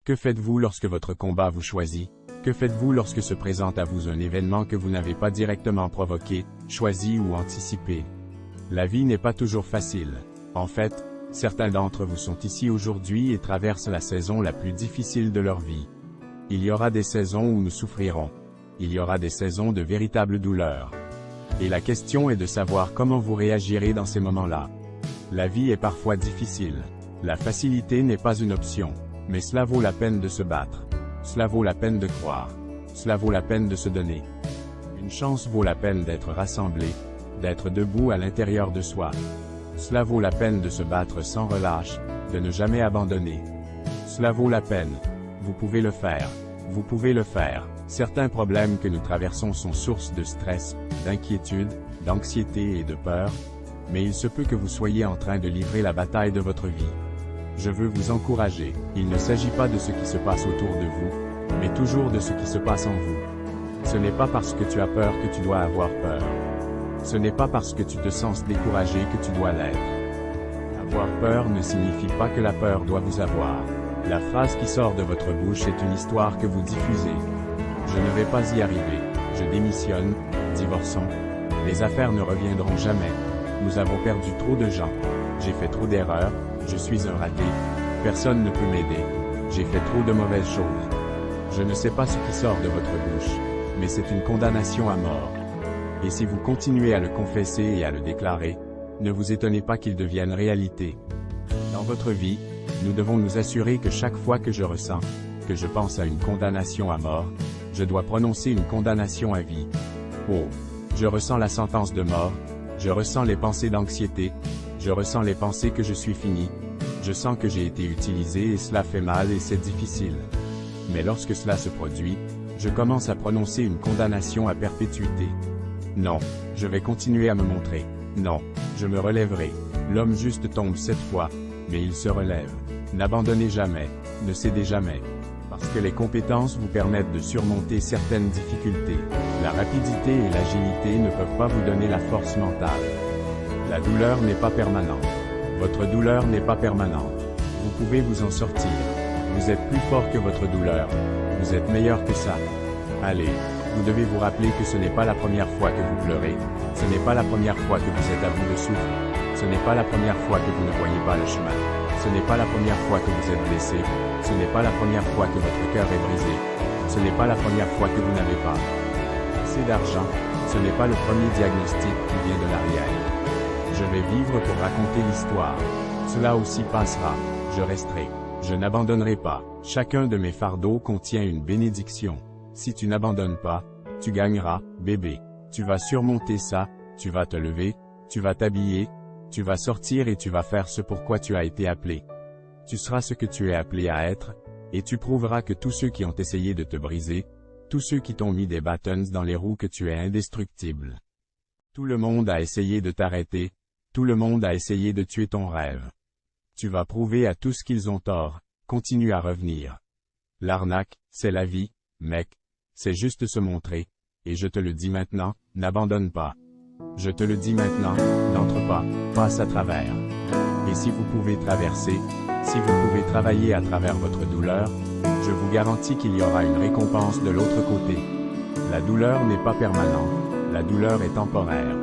Que faites-vous lorsque votre combat vous choisit? Que faites-vous lorsque se présente à vous un événement que vous n'avez pas directement provoqué, choisi ou anticipé? La vie n'est pas toujours facile. En fait, certains d'entre vous sont ici aujourd'hui et traversent la saison la plus difficile de leur vie. Il y aura des saisons où nous souffrirons. Il y aura des saisons de véritable douleur. Et la question est de savoir comment vous réagirez dans ces moments-là. La vie est parfois difficile. La facilité n'est pas une option. Mais cela vaut la peine de se battre. Cela vaut la peine de croire. Cela vaut la peine de se donner. Une chance vaut la peine d'être rassemblé, d'être debout à l'intérieur de soi. Cela vaut la peine de se battre sans relâche, de ne jamais abandonner. Cela vaut la peine. Vous pouvez le faire. Vous pouvez le faire. Certains problèmes que nous traversons sont source de stress, d'inquiétude, d'anxiété et de peur, mais il se peut que vous soyez en train de livrer la bataille de votre vie. Je veux vous encourager. Il ne s'agit pas de ce qui se passe autour de vous, mais toujours de ce qui se passe en vous. Ce n'est pas parce que tu as peur que tu dois avoir peur. Ce n'est pas parce que tu te sens découragé que tu dois l'être. Avoir peur ne signifie pas que la peur doit vous avoir. La phrase qui sort de votre bouche est une histoire que vous diffusez. Je ne vais pas y arriver. Je démissionne. Divorçons. Les affaires ne reviendront jamais. Nous avons perdu trop de gens. J'ai fait trop d'erreurs. Je suis un raté. Personne ne peut m'aider. J'ai fait trop de mauvaises choses. Je ne sais pas ce qui sort de votre bouche, mais c'est une condamnation à mort. Et si vous continuez à le confesser et à le déclarer, ne vous étonnez pas qu'il devienne réalité. Dans votre vie, nous devons nous assurer que chaque fois que je ressens, que je pense à une condamnation à mort, je dois prononcer une condamnation à vie. Oh, je ressens la sentence de mort, je ressens les pensées d'anxiété, je ressens les pensées que je suis fini, je sens que j'ai été utilisé et cela fait mal et c'est difficile. Mais lorsque cela se produit, je commence à prononcer une condamnation à perpétuité. Non, je vais continuer à me montrer. Non, je me relèverai. L'homme juste tombe 7 fois, mais il se relève. N'abandonnez jamais, ne cédez jamais. Parce que les compétences vous permettent de surmonter certaines difficultés. La rapidité et l'agilité ne peuvent pas vous donner la force mentale. La douleur n'est pas permanente. Votre douleur n'est pas permanente. Vous pouvez vous en sortir. Vous êtes plus fort que votre douleur. Vous êtes meilleur que ça. Allez, vous devez vous rappeler que ce n'est pas la première fois que vous pleurez. Ce n'est pas la première fois que vous êtes à bout de souffle. Ce n'est pas la première fois que vous ne voyez pas le chemin. Ce n'est pas la première fois que vous êtes blessé. Ce n'est pas la première fois que votre cœur est brisé. Ce n'est pas la première fois que vous n'avez pas assez d'argent. Ce n'est pas le premier diagnostic qui vient de l'arrière. Je vais vivre pour raconter l'histoire. Cela aussi passera. Je resterai. Je n'abandonnerai pas. Chacun de mes fardeaux contient une bénédiction. Si tu n'abandonnes pas, tu gagneras, bébé. Tu vas surmonter ça, tu vas te lever, tu vas t'habiller, tu vas sortir et tu vas faire ce pour quoi tu as été appelé. Tu seras ce que tu es appelé à être, et tu prouveras que tous ceux qui ont essayé de te briser, tous ceux qui t'ont mis des bâtons dans les roues que tu es indestructible. Tout le monde a essayé de t'arrêter, tout le monde a essayé de tuer ton rêve. Tu vas prouver à tous qu'ils ont tort, continue à revenir. L'arnaque, c'est la vie, mec. C'est juste se montrer. Et je te le dis maintenant, n'abandonne pas. Je te le dis maintenant, n'entre pas, passe à travers. Et si vous pouvez traverser, si vous pouvez travailler à travers votre douleur, je vous garantis qu'il y aura une récompense de l'autre côté. La douleur n'est pas permanente, la douleur est temporaire.